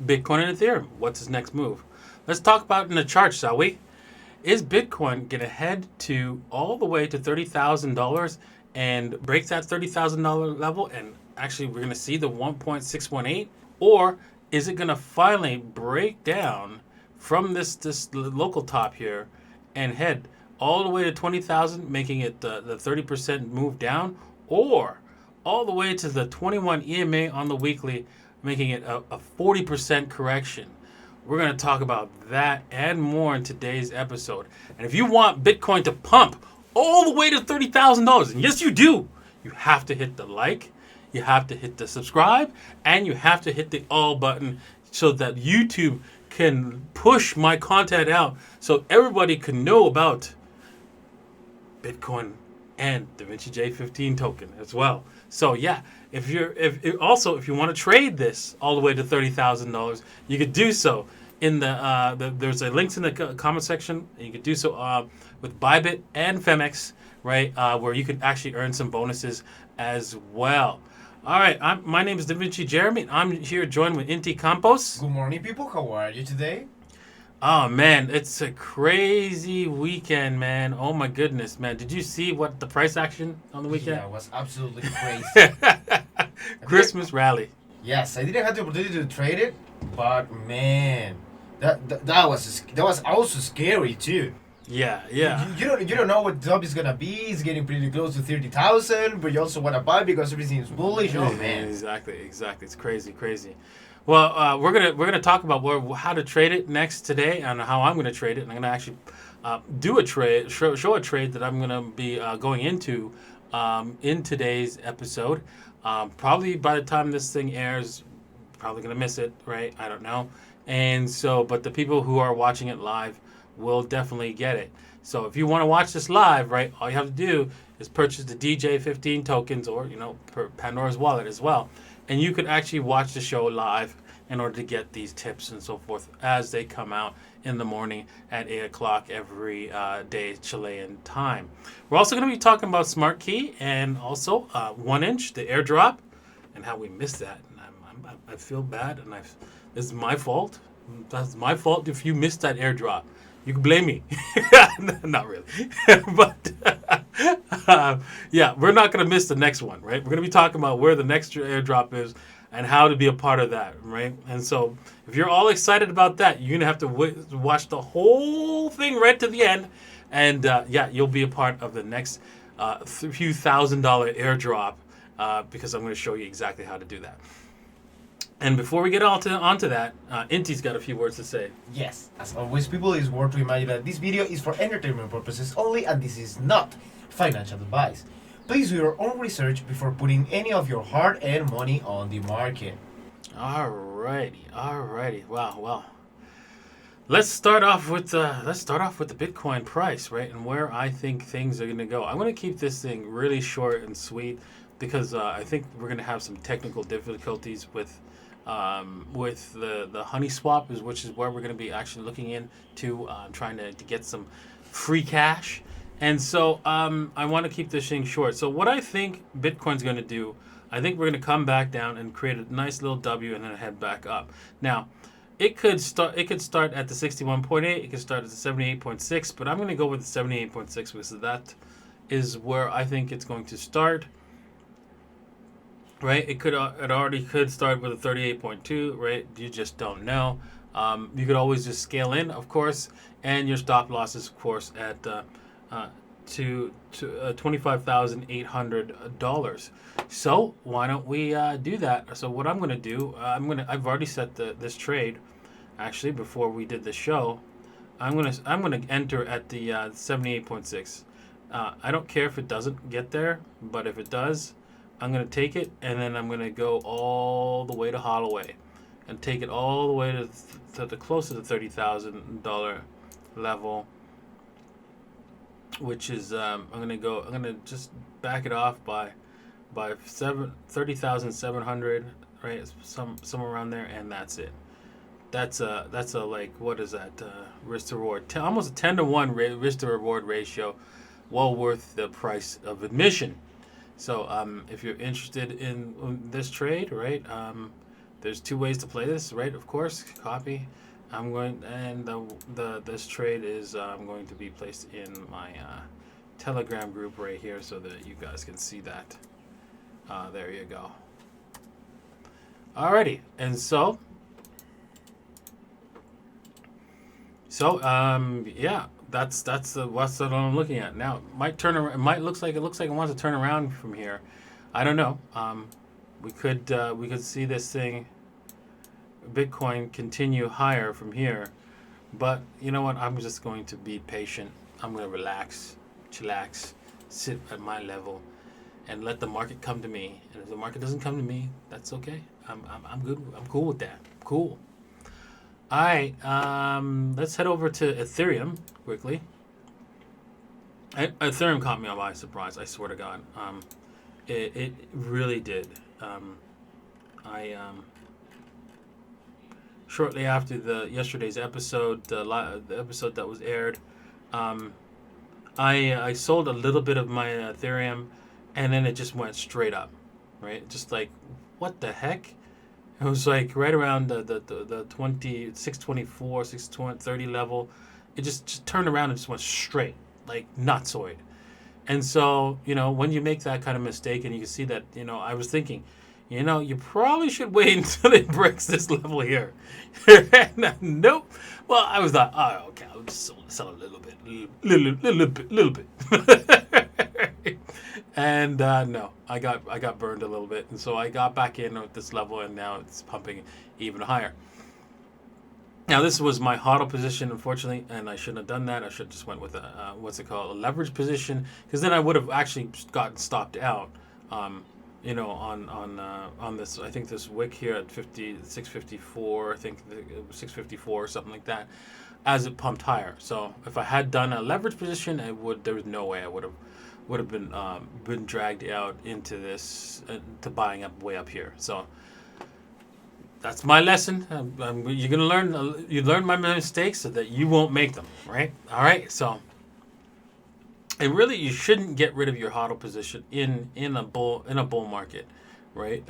Bitcoin and Ethereum. What's its next move? Let's talk about it in the chart, shall we? Is Bitcoin going to head to all the way to $30,000 and break that $30,000 level? And actually, we're going to see the 1.618? Or is it going to finally break down from this local top here and head all the way to 20,000, making it the 30% move down? Or all the way to the 21 EMA on the weekly, making it a 40% correction? We're going to talk about that and more in today's episode. And if you want Bitcoin to pump all the way to $30,000, and yes, you do, you have to hit the like, you have to hit the subscribe, and you have to hit the all button so that YouTube can push my content out so everybody can know about Bitcoin and DaVinci J15 token as well. So yeah, if you want to trade this all the way to $30,000, you could do so in there's a links in the comment section. And you could do so with Bybit and Femex, right? Where you could actually earn some bonuses as well. All right, my name is DaVinci Jeremy. I'm here joined with Inti Campos. Good morning, people. How are you today? Oh man, it's a crazy weekend, man. Oh my goodness, man. Did you see what the price action on the weekend? Yeah, it was absolutely crazy. Christmas rally. Yes, I didn't have the opportunity to trade it, but man, that was also scary too. Yeah. You don't know what the top is gonna be. It's getting pretty close to 30,000, but you also wanna buy because everything is bullish. Oh man. Exactly. It's crazy. Well, we're gonna talk about how to trade it next today and how I'm gonna trade it. And I'm gonna actually do a trade, show a trade that I'm gonna be going into in today's episode. Probably by the time this thing airs, probably gonna miss it, right? I don't know. And so, but the people who are watching it live will definitely get it. So if you want to watch this live, right, all you have to do is purchase the DJ15 tokens or, Pandora's wallet as well. And you could actually watch the show live in order to get these tips and so forth as they come out in the morning at 8 o'clock every day, Chilean time. We're also going to be talking about Smart Key and also 1inch, the airdrop, and how we missed that. And I feel bad, and this is my fault. That's my fault if you missed that airdrop. You can blame me. Not really. But yeah, we're not going to miss the next one, right? We're going to be talking about where the next airdrop is and how to be a part of that, right? And so if you're all excited about that, you're going to have to watch the whole thing right to the end. And you'll be a part of the next few $1,000 airdrop because I'm going to show you exactly how to do that. And before we get onto that, Inti's got a few words to say. Yes, as always, people, it's worth reminding that this video is for entertainment purposes only, and this is not financial advice. Please do your own research before putting any of your hard-earned money on the market. Alrighty. Wow. Well, let's start off with the Bitcoin price, right, and where I think things are going to go. I'm going to keep this thing really short and sweet because I think we're going to have some technical difficulties with the Honeyswap, which is where we're going to be actually looking into trying to get some free cash. And so I want to keep this thing short. So what I think Bitcoin's going to do, I think we're going to come back down and create a nice little W and then head back up. Now, it could start at the 61.8, it could start at the 78.6, but I'm going to go with the 78.6 because that is where I think it's going to start. Right, it already could start with a 38.2, right? You just don't know. You could always just scale in, of course, and your stop losses, of course, at to $25,800. So why don't we do that? So what I'm going to do, I've already set this trade, actually, before we did the show. I'm gonna enter at the 78.6. I don't care if it doesn't get there, but if it does, I'm going to take it, and then I'm going to go all the way to Holloway and take it all the way to the close to the $30,000 level, which is I'm going to just back it off by 30,700, right? Somewhere around there, and that's it. That's a like, what is that, risk to reward? Almost a 10-to-1 risk to reward ratio, well worth the price of admission. So if you're interested in this trade, right, there's two ways to play this, right? Of course, copy. I'm going, and this trade is I'm going to be placed in my Telegram group right here so that you guys can see that. There you go. Alrighty, and so yeah, that's what I'm looking at now. It might turn around. It looks like it wants to turn around from here. I don't know. We could see this thing, Bitcoin, continue higher from here, but you know what? I'm just going to be patient. I'm going to relax, chillax, sit at my level, and let the market come to me. And if the market doesn't come to me, that's okay. I'm good. I'm cool with that. Cool. All right. Let's head over to Ethereum quickly. Ethereum caught me by surprise. I swear to God. It really did. Shortly after yesterday's episode, the episode that was aired, I sold a little bit of my Ethereum, and then it just went straight up, right? Just like, what the heck? It was like right around the 624, 630 level. It just turned around and just went straight, like nutsoid. And so, when you make that kind of mistake, and you can see that, I was thinking, you probably should wait until it breaks this level here. Nope. Well, I was like, oh, okay, I'll just sell a little bit. And no, I got burned a little bit, and so I got back in at this level, and now it's pumping even higher. Now, this was my hodl position, unfortunately, and I shouldn't have done that. I should have just went with a a leverage position, because then I would have actually gotten stopped out. On this, I think this wick here at 654, I think 654 or something like that, as it pumped higher. So if I had done a leverage position, there was no way I would have been dragged out into this to buying up way up here. So that's my lesson. You're gonna learn. You learn my mistakes so that you won't make them. Right? All right. So. And really, you shouldn't get rid of your hodl position in a bull market, right?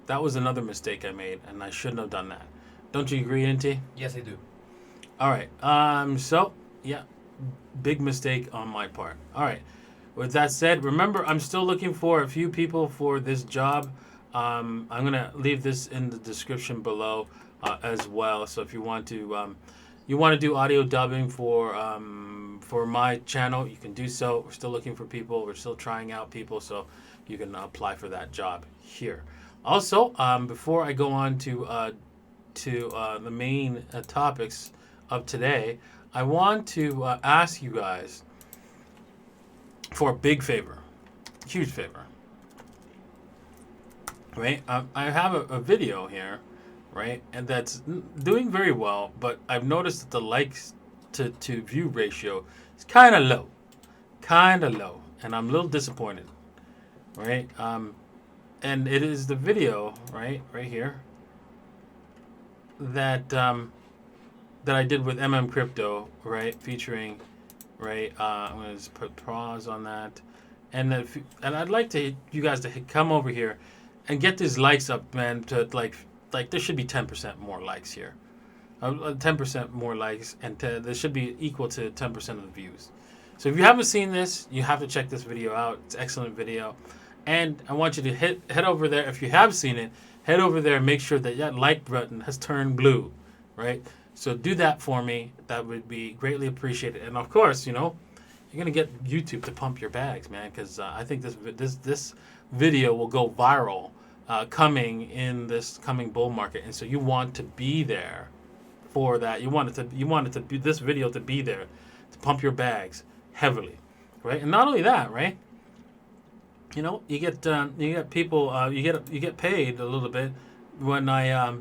That was another mistake I made, and I shouldn't have done that. Don't you agree, Inti? Yes, I do. All right. So yeah, big mistake on my part. All right. With that said, remember, I'm still looking for a few people for this job. I'm gonna leave this in the description below as well. So if you want to do audio dubbing for my channel, you can do so. We're still looking for people. We're still trying out people, so you can apply for that job here. Also, before I go on to the main topics of today, I want to ask you guys for a big favor, huge favor. Right? I have a video here, right, and that's doing very well, but I've noticed that the likes to view ratio is kind of low, and I'm a little disappointed, right? And it is the video right here that that I did with Crypto, right, featuring, right. I'm gonna just put pause on that, and I'd like you guys to come over here and get these likes up, man. To like there should be 10% more likes here. 10% more likes, and this should be equal to 10% of the views. So if you haven't seen this, you have to check this video out. It's an excellent video. And I want you to head over there. If you have seen it, head over there and make sure that that like button has turned blue, right? So do that for me. That would be greatly appreciated. And of course, you're going to get YouTube to pump your bags, man, because I think this video will go viral coming in this coming bull market. And so you want to be there for that. You want it to be this video to be there to pump your bags heavily, right? And not only that, right? You get people you get paid a little bit when I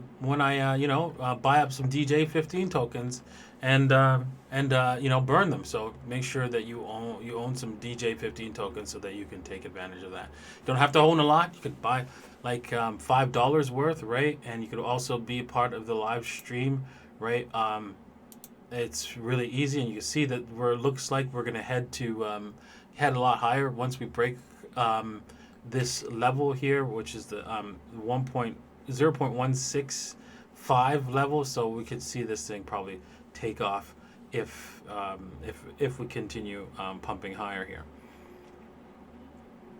buy up some DJ15 tokens and burn them. So make sure that you own some DJ15 tokens so that you can take advantage of that. You don't have to own a lot. You could buy like $5 worth, right? And you could also be a part of the live stream, right? It's really easy, and you can see that looks like we're gonna head a lot higher once we break this level here, which is the 0.165 level, so we could see this thing probably take off if we continue pumping higher here.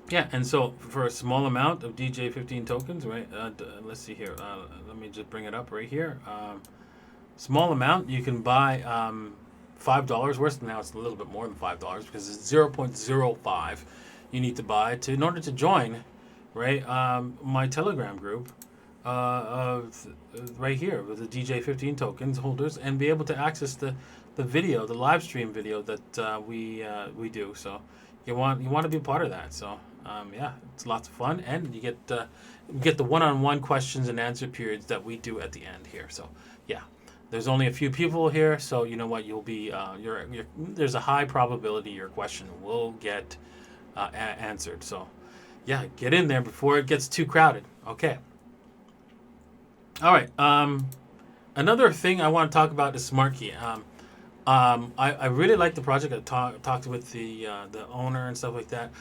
Yeah, and so for a small amount of DJ15 tokens, right? Let's see here. Let me just bring it up right here. Small amount, you can buy $5 worth. Now it's a little bit more than $5 because it's 0.05 you need to buy in order to join, right? My Telegram group right here with the DJ15 tokens holders and be able to access the video, the live stream video that we do. So you want to be part of that. So yeah, it's lots of fun, and you get the one-on-one questions and answer periods that we do at the end here. So yeah. There's only a few people here, so you know what, you'll be there's a high probability your question will get answered. So yeah, get in there before it gets too crowded. Okay. All right. Another thing I want to talk about is SmartKey. I really like the project. I talked with the owner and stuff like that.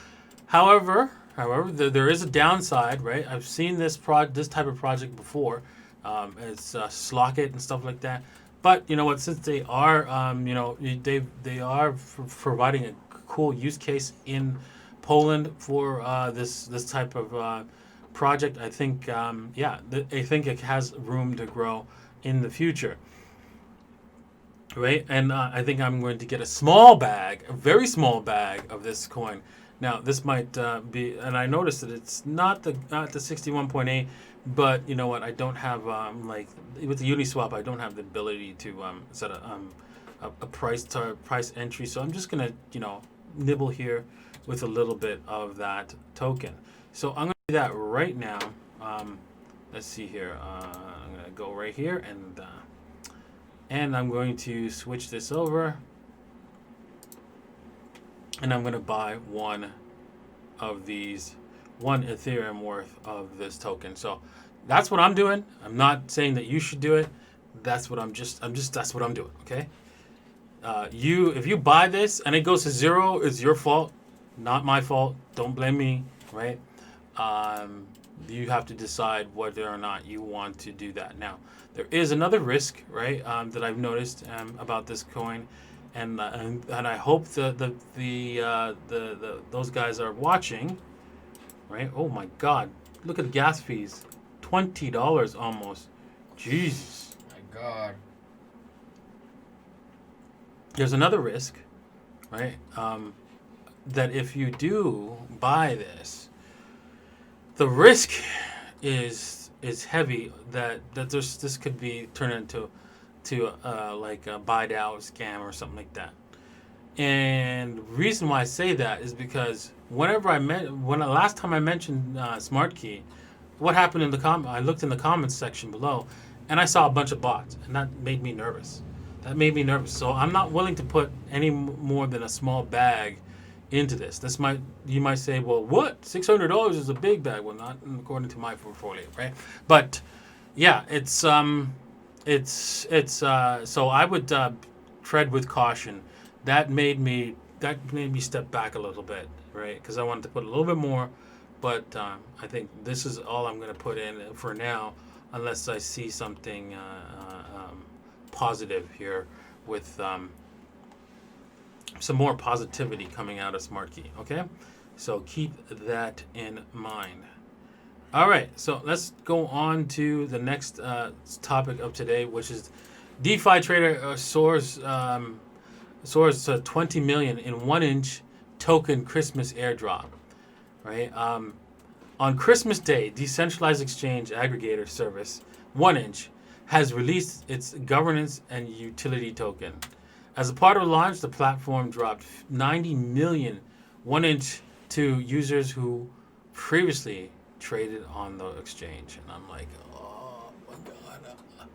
However, there is a downside, right? I've seen this type of project before. It's Slockit and stuff like that. But you know what? Since they are, they are providing a cool use case in Poland for this type of project. I think, I think it has room to grow in the future. Right, and I think I'm going to get a very small bag of this coin. Now, this might be, and I noticed that it's not the 61.8, but you know what? I don't have like with the UNISWAP, I don't have the ability to set a price entry. So I'm just gonna nibble here with a little bit of that token. So I'm gonna do that right now. Let's see here. I'm gonna go right here and I'm going to switch this over. And I'm going to buy one Ethereum worth of this token. So that's what I'm doing. I'm not saying that you should do it. That's what that's what I'm doing. Okay. If you buy this and it goes to zero, it's your fault, not my fault. Don't blame me. Right. You have to decide whether or not you want to do that. Now, there is another risk, right? That I've noticed about this coin. And I hope those guys are watching, right? Oh my God! Look at the gas fees, $20 almost. Jesus. My God. There's another risk, right? That if you do buy this, the risk is heavy. That this could be turned into like a buy down scam or something like that. And the reason why I say that is because last time I mentioned SmartKey, what happened in the I looked in the comments section below, and I saw a bunch of bots, and that made me nervous. So I'm not willing to put any more than a small bag into this. You might say, well, what? $600 is a big bag. Well, not according to my portfolio, right? But yeah, it's so I would tread with caution. That made me step back a little bit, right? Because I wanted to put a little bit more, but I think this is all I'm going to put in for now, unless I see something positive here with some more positivity coming out of SmartKey. Okay, so keep that in mind. All right, so let's go on to the next topic of today, which is DeFi trader soars to 20 million in 1-inch token Christmas airdrop. Right, on Christmas Day, decentralized exchange aggregator service 1-inch has released its governance and utility token. As a part of the launch, the platform dropped 90 million 1-inch to users who previously traded on the exchange. And I'm like, oh my God.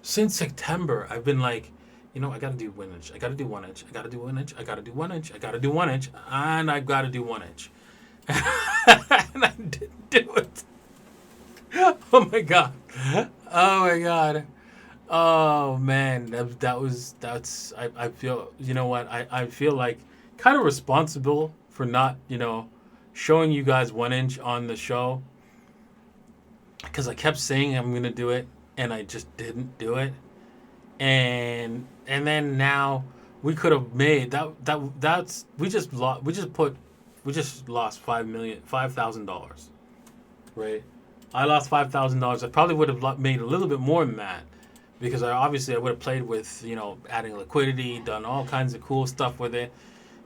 Since September, I've been like, I got to do 1-inch. I got to do 1-inch. I got to do 1-inch. I got to do 1-inch. I got to do 1-inch. And I've got to do 1-inch. And I didn't do it. Oh my God. Oh my God. Oh man, I feel, I feel like kind of responsible for not, showing you guys 1-inch on the show. because I kept saying I'm gonna do it, and I just didn't do it. And then now we could have made that's we just lost $5,000, right? I lost $5,000. I probably would have made a little bit more than that because I would have played with, adding liquidity, done all kinds of cool stuff with it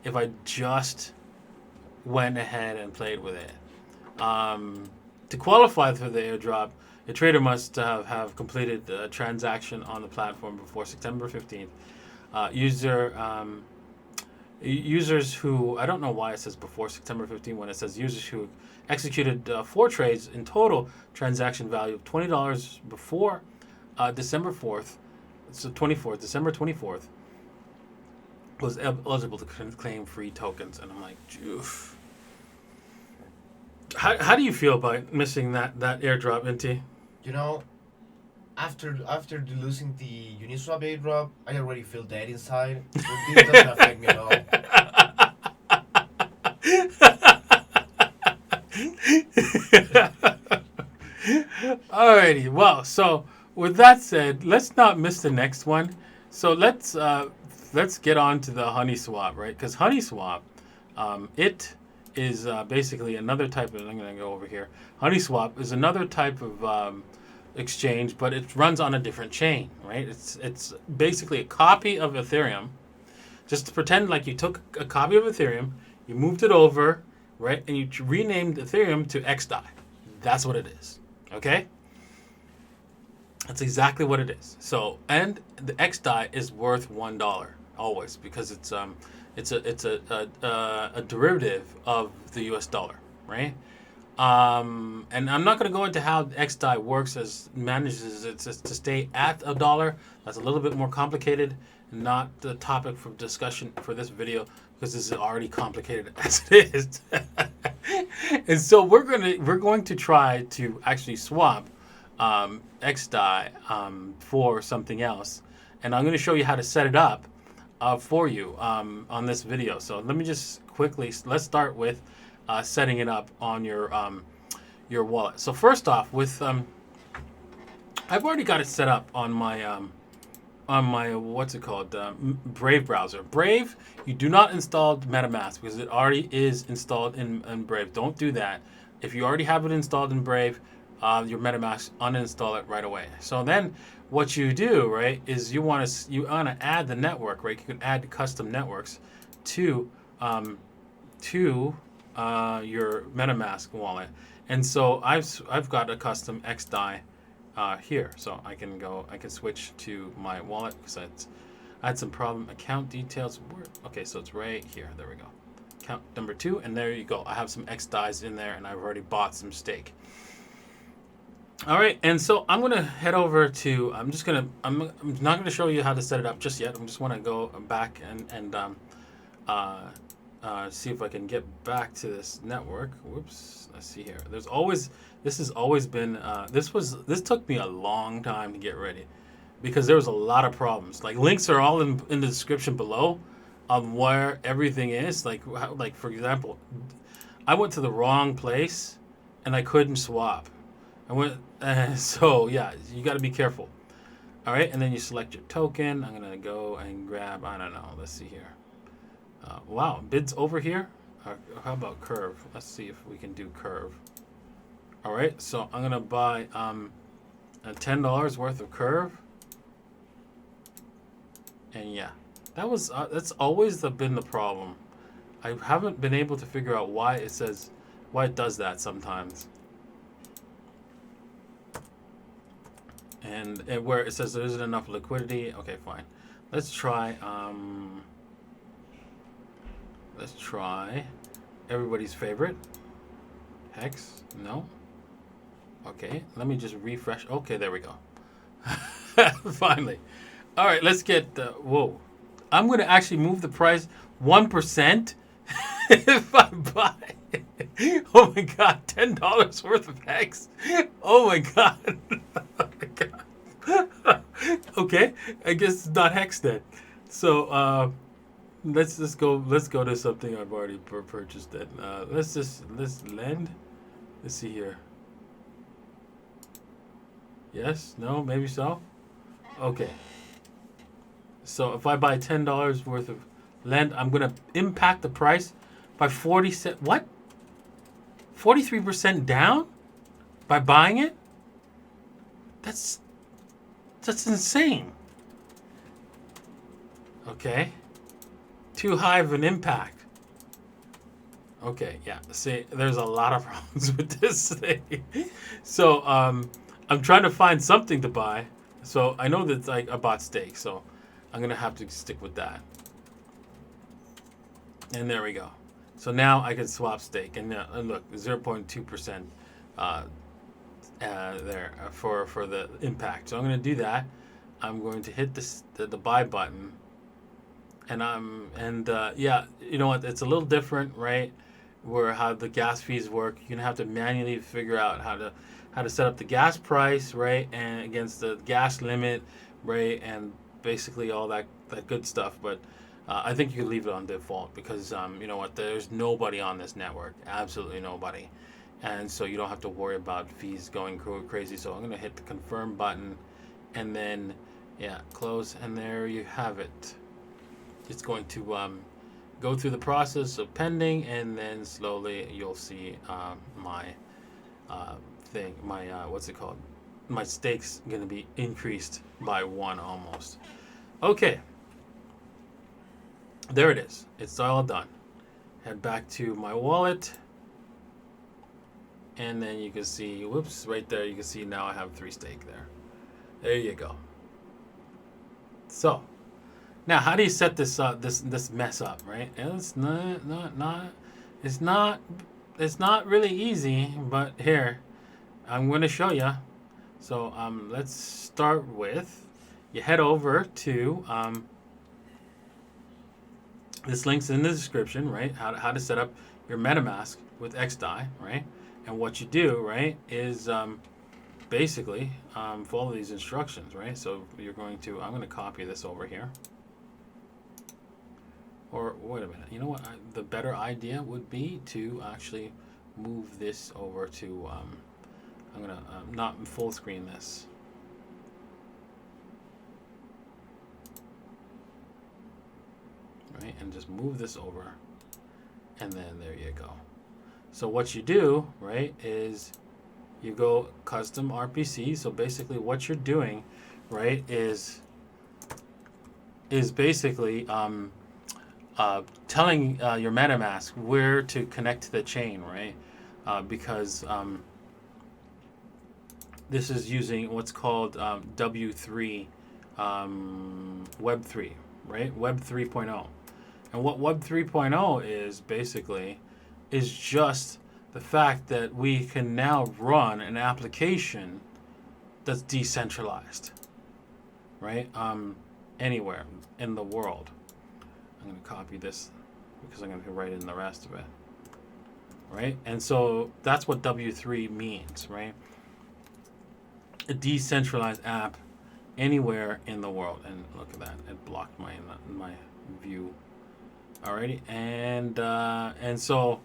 if I just went ahead and played with it. To qualify for the airdrop, a trader must have completed a transaction on the platform before September 15th. Users who, I don't know why it says before September 15th when it says users who executed 4 trades in total transaction value of $20 before December 4th, so December 24th, was eligible to claim free tokens. And I'm like, oof. How do you feel about missing that airdrop, Inti? After losing the Uniswap airdrop, I already feel dead inside. So this doesn't affect me at all. Alrighty, well, so with that said, let's not miss the next one. So let's get on to the Honeyswap, right? Because Honeyswap, it is basically another type of. I'm going to go over here. Honeyswap is another type of exchange, but it runs on a different chain, right? It's basically a copy of Ethereum. Just to pretend like you took a copy of Ethereum, you moved it over, right, and you renamed Ethereum to xDai. That's what it is. Okay. That's exactly what it is. So, and the xDai is worth $1 always because it's a derivative of the US dollar, right? And I'm not going to go into how xDai works as manages it to stay at $1. That's a little bit more complicated, not the topic for discussion for this video because this is already complicated as it is. And so we're going to try to actually swap xDai for something else, and I'm going to show you how to set it up for you on this video. So let me just quickly let's start with setting it up on your wallet. So first off, with I've already got it set up on my what's it called, Brave browser. Brave, you do not install Metamask because it already is installed in Brave. Don't do that. If you already have it installed in Brave, your Metamask, uninstall it right away. So then what you do, right, is you want to add the network, right? You can add custom networks to your Metamask wallet. And so I've got a custom xDai here. So I can switch to my wallet because I had some problem. Account details. Okay, so it's right here. There we go. Account number 2, and there you go. I have some xDais in there, and I've already bought some stake. All right, and so I'm gonna head over to. I'm not gonna show you how to set it up just yet. I just want to go back and see if I can get back to this network. Whoops. Let's see here. This has always been. This took me a long time to get ready, because there was a lot of problems. Like, links are all in the description below, on where everything is. Like for example, I went to the wrong place, and I couldn't swap. So yeah, you got to be careful. All right, and then you select your token. I'm gonna go and grab. I don't know. Let's see here. Wow, bids over here. How about Curve? Let's see if we can do Curve. All right, so I'm gonna buy $10 worth of Curve. And yeah, that's always been the problem. I haven't been able to figure out why it does that sometimes. And where it says there isn't enough liquidity. Okay, fine. Let's try everybody's favorite. Hex. No. Okay, let me just refresh. Okay, there we go. Finally. All right, let's get whoa. I'm going to actually move the price 1% if I buy. Oh my god, $10 worth of Hex. Oh my god. Oh my god. Okay, I guess it's not Hex then. So let's go to something I've already purchased then. Let's lend. Let's see here. Yes? No? Maybe so? Okay. So if I buy $10 worth of land, I'm going to impact the price by 40 cents. What? 43% down by buying it? That's insane. Okay. Too high of an impact. Okay, yeah. See, there's a lot of problems with this thing. So, I'm trying to find something to buy. So I know that I bought steak, so I'm gonna have to stick with that. And there we go. So now I can swap steak, and look, 0.2% there for the impact. So I'm gonna do that. I'm going to hit the buy button, and yeah, you know what? It's a little different, right? Where how the gas fees work. You're gonna have to manually figure out how to set up the gas price, right, and against the gas limit, right, and basically all that good stuff. But I think you could leave it on default because you know what? There's nobody on this network, absolutely nobody, and so you don't have to worry about fees going crazy. So I'm gonna hit the confirm button, and then yeah, close, and there you have it. It's going to go through the process of pending, and then slowly you'll see my thing, my what's it called? My stakes going to be increased by 1 almost. Okay, there it is. It's all done. Head back to my wallet, and then you can see, whoops, right there. You can see now I have 3 stake there. There you go. So. Now, how do you set this this mess up, right? It's not really easy, but here I'm going to show you. So let's start with, you head over to this link's in the description, right? How to set up your MetaMask with xDai, right? And what you do, right, is basically follow these instructions, right? So you're going to, I'm going to copy this over here. Or wait a minute, you know what? The better idea would be to actually move this over to, I'm going to not full screen this. Right, and just move this over. And then there you go. So what you do, right, is you go custom RPC. So basically what you're doing, right, is basically, telling your MetaMask where to connect to the chain, right? Because this is using what's called W3, Web3, right? Web 3.0. And what Web 3.0 is basically is just the fact that we can now run an application that's decentralized, right? Anywhere in the world. I'm going to copy this because I'm going to write in the rest of it, right? And so that's what W3 means, right? A decentralized app anywhere in the world. And look at that, it blocked my view. Alrighty, and so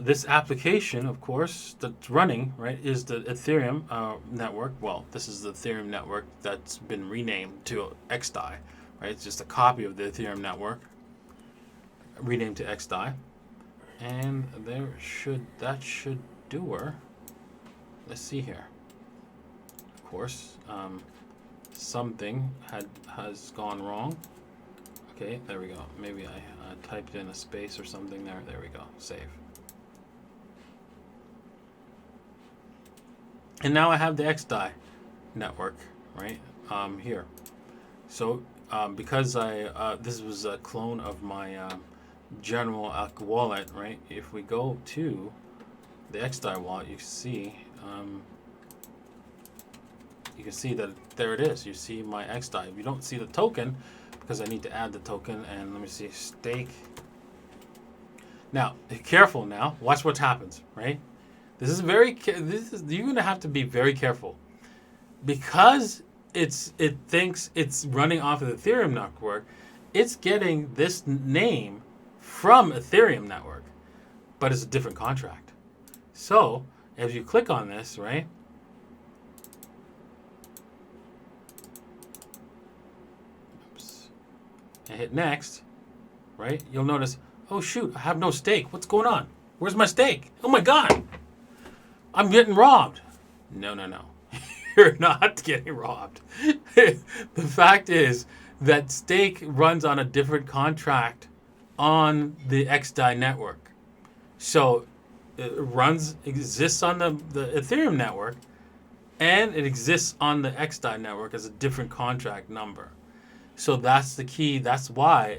this application, of course, that's running, right, is the Ethereum network. Well, this is the Ethereum network that's been renamed to xDai, right? It's just a copy of the Ethereum network, renamed to xDai. And that should do her. Let's see here. Of course, something has gone wrong. Okay, there we go. Maybe I typed in a space or something there. There we go. Save. And now I have the xDai network, right, here. So because this was a clone of my general wallet, right? If we go to the xDai wallet, you can see that there it is. You see my xDai. You don't see the token because I need to add the token, and let me see, stake. Now, be careful now. Watch what happens, right? You're gonna have to be very careful because it thinks it's running off of the Ethereum network. It's getting this name from Ethereum network, but it's a different contract. So if you click on this, right? Oops. And hit next, right? You'll notice, oh shoot, I have no stake. What's going on? Where's my stake? Oh my God, I'm getting robbed. No, no, no. You're not getting robbed. The fact is that stake runs on a different contract on the xDai network. So it exists on the Ethereum network, and it exists on the xDai network as a different contract number. So that's the key. That's why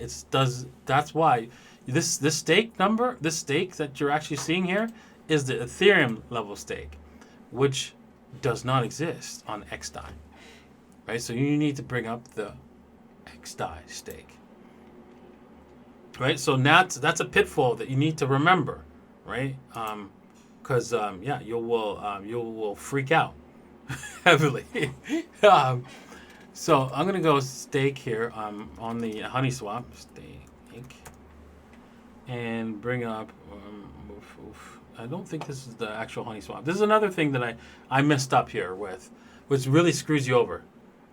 this stake number, this stake that you're actually seeing here, is the Ethereum level stake, which does not exist on xDai, right? So you need to bring up the xDai stake, right? So that's a pitfall that you need to remember, right? Because yeah, you will freak out heavily. So I'm gonna go stake here on the Honeyswap stake and bring up. I don't think this is the actual Honeyswap. This is another thing that I messed up here with, which really screws you over.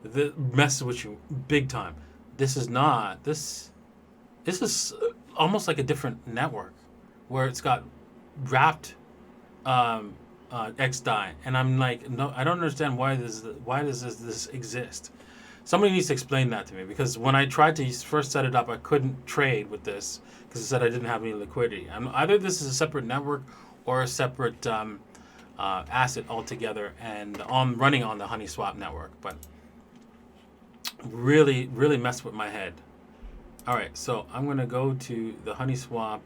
This messes with you big time. This is not this. This is almost like a different network, where it's got wrapped xDai, and I'm like, no, I don't understand why does this exist? Somebody needs to explain that to me, because when I tried to first set it up, I couldn't trade with this because it said I didn't have any liquidity. Either this is a separate network or a separate asset altogether, and running on the Honeyswap network, but really messed with my head. All right, so I'm gonna go to the Honeyswap.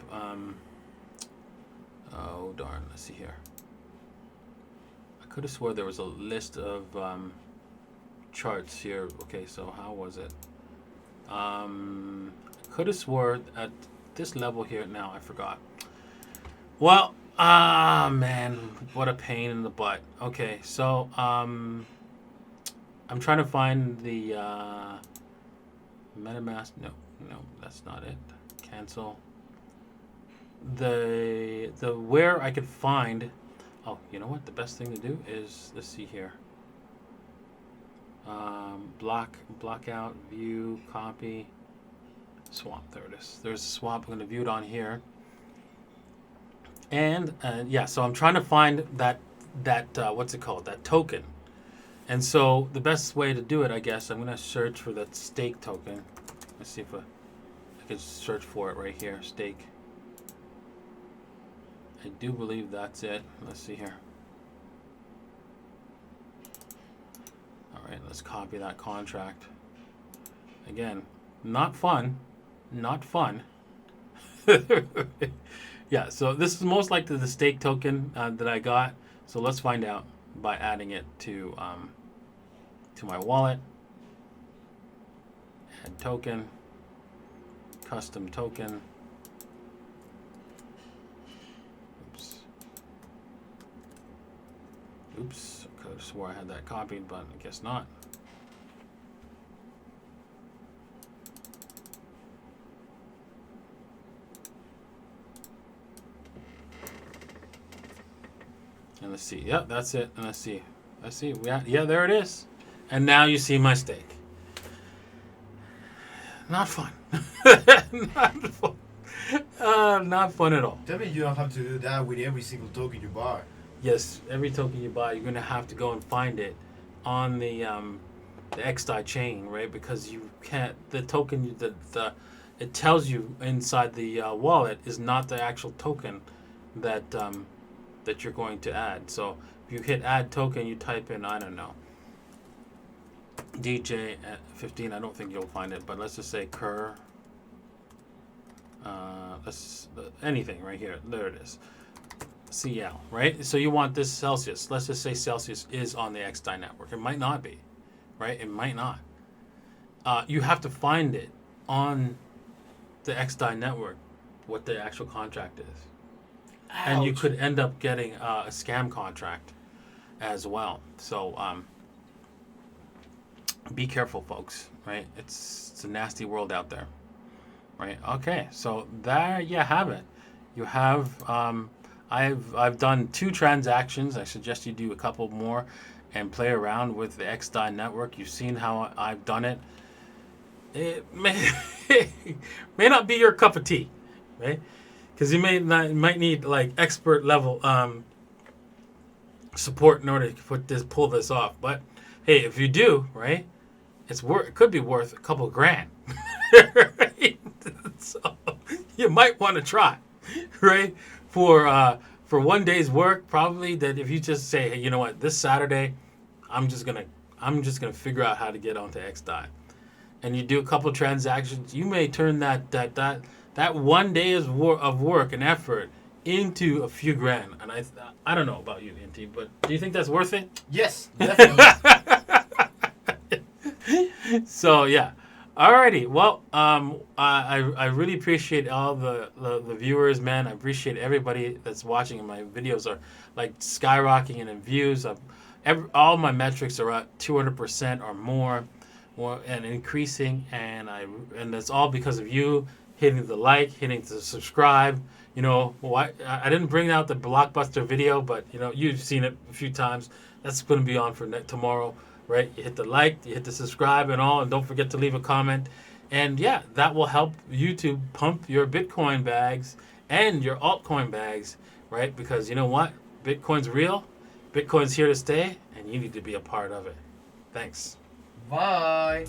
Oh darn, let's see here. I could have swore there was a list of charts here. Okay, so how was it? I could have swore at this level here. Now I forgot. Well, man, what a pain in the butt. Okay, so I'm trying to find the Metamask. No, that's not it. Cancel. The where I could find. Oh, you know what? The best thing to do is, let's see here. Block out, view, copy, swap. There it is. There's a swap. I'm going to view it on here. And yeah, so I'm trying to find that what's it called? That token. And so the best way to do it, I guess, I'm going to search for that stake token. Let's see if I can search for it right here. Stake. I do believe that's it. Let's see here. All right, let's copy that contract. Again, not fun. Not fun. Yeah, so this is most likely the stake token that I got. So let's find out by adding it to my wallet. Add token. Custom token. Oops, I could have swore I had that copied, but I guess not. And let's see. Yep, that's it. And let's see. Yeah, there it is. And now you see my stake. Not fun. Not fun. Not fun at all. Tell me you don't have to do that with every single token you buy. Yes, every token you buy, you're gonna have to go and find it on the xDai chain, right? Because you can't. The token it tells you inside the wallet is not the actual token that that you're going to add. So if you hit add token, you type in, I don't know, DJ at 15. I don't think you'll find it, but let's just say cur. Anything right here. There it is. CL, right? So you want this Celsius. Let's just say Celsius is on the xDai network. It might not be, right? It might not. You have to find it on the xDai network, what the actual contract is. Ouch. And you could end up getting a scam contract as well. So be careful, folks, right? It's a nasty world out there, right? Okay, so there you have it. You have I've done 2 transactions. I suggest you do a couple more and play around with the xDai network. You've seen how I've done it. It may may not be your cup of tea, right? Because you might need like expert level support in order to pull this off. But hey, if you do, right, it could be worth a couple grand, right? So you might want to try, right? For one day's work, probably that if you just say, hey, you know what, this Saturday, I'm just gonna figure out how to get onto xDai, and you do a couple transactions, you may turn that one day of work and effort into a few grand. And I don't know about you, Inti, but do you think that's worth it? Yes, definitely. So yeah. Alrighty. Well, I really appreciate all the viewers, man. I appreciate everybody that's watching. My videos are like skyrocketing in views. All my metrics are at 200% or more, and increasing. And that's all because of you hitting the like, hitting the subscribe. You know, I didn't bring out the blockbuster video, but you know, you've seen it a few times. That's going to be on for tomorrow, right? You hit the like, you hit the subscribe and all, and don't forget to leave a comment. And yeah, that will help YouTube pump your Bitcoin bags and your altcoin bags, right? Because you know what? Bitcoin's real, Bitcoin's here to stay, and you need to be a part of it. Thanks. Bye.